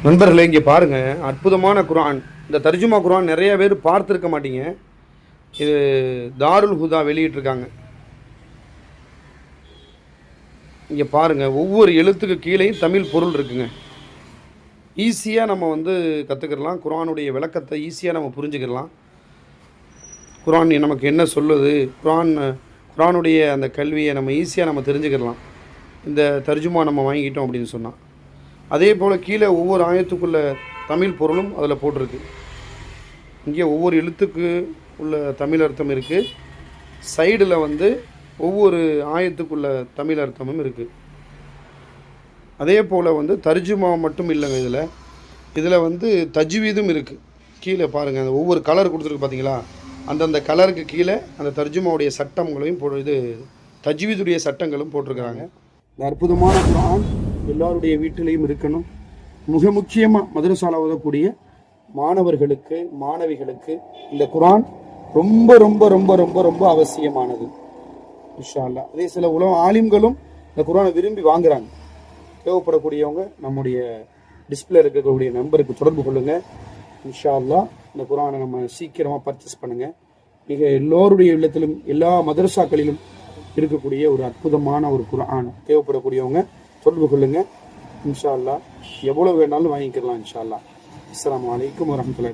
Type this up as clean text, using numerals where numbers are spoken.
நண்பர்களே, இங்கே பாருங்கள், அற்புதமான குர்ஆன். இந்த தர்ஜுமா குர்ஆன் நிறைய பேர் பார்த்துருக்க மாட்டீங்க. இது தாருல் ஹுதா வெளியிட்டிருக்காங்க. இங்கே பாருங்கள், ஒவ்வொரு எழுத்துக்கு கீழேயும் தமிழ் பொருள் இருக்குங்க. ஈஸியாக நம்ம கற்றுக்கிடலாம். குர்ஆனுடைய விளக்கத்தை ஈஸியாக நம்ம புரிஞ்சுக்கிடலாம். குர்ஆன் நமக்கு என்ன சொல்லுது, குர்ஆனுடைய அந்த கல்வியை நம்ம ஈஸியாக நம்ம தெரிஞ்சுக்கிடலாம், இந்த தர்ஜுமா நம்ம வாங்கிக்கிட்டோம் அப்படின்னு சொன்னால். அதே போல் கீழே ஒவ்வொரு ஆயத்துக்குள்ள தமிழ் பொருளும் அதில் போட்டிருக்கு. இங்கே ஒவ்வொரு எழுத்துக்கு உள்ள தமிழ் அர்த்தம் இருக்குது. சைடில் ஒவ்வொரு ஆயத்துக்குள்ள தமிழ் அர்த்தமும் இருக்குது. அதே போல் தர்ஜுமா மட்டும் இல்லைங்க, இதில் தஜ்வீதும் இருக்குது. கீழே பாருங்கள், அந்த ஒவ்வொரு கலர் கொடுத்துருக்கு பார்த்தீங்களா, அந்தந்த கலருக்கு கீழே அந்த தர்ஜுமாவுடைய சட்டங்களையும் தஜ்வீதுடைய சட்டங்களும் போட்டிருக்கிறாங்க. இந்த அற்புதமான குர்ஆன் எல்லாருடைய வீட்டிலையும் இருக்கணும். மிக முக்கியமாக மதரசால ஓதக்கூடிய மாணவர்களுக்கு, மாணவிகளுக்கு இந்த குர்ஆன் ரொம்ப ரொம்ப ரொம்ப ரொம்ப ரொம்ப அவசியமானது இன்ஷா அல்லாஹ். அதே சில ஆலிம்களும் இந்த குர்ஆனை விரும்பி வாங்குறாங்க. தேவைப்படக்கூடியவங்க நம்முடைய டிஸ்பிளே இருக்கக்கூடிய நம்பருக்கு தொடர்பு கொள்ளுங்கள். இன்ஷா அல்லாஹ் இந்த குர்ஆனை நம்ம சீக்கிரமாக பர்ச்சேஸ் பண்ணுங்கள். மிக எல்லோருடைய இல்லத்திலும், எல்லா மதரசாக்களிலும் இருக்கக்கூடிய ஒரு அற்புதமான ஒரு குர்ஆன். தேவைப்படக்கூடியவங்க தொடர்பு கொள்ளுங்கள். இன்ஷா அல்லாஹ் எவ்வளோ வேணாலும் வாங்கிக்கலாம் இன்ஷா அல்லாஹ். அஸ்ஸலாமு அலைக்கும் வரஹ்மத்துல்லாஹி.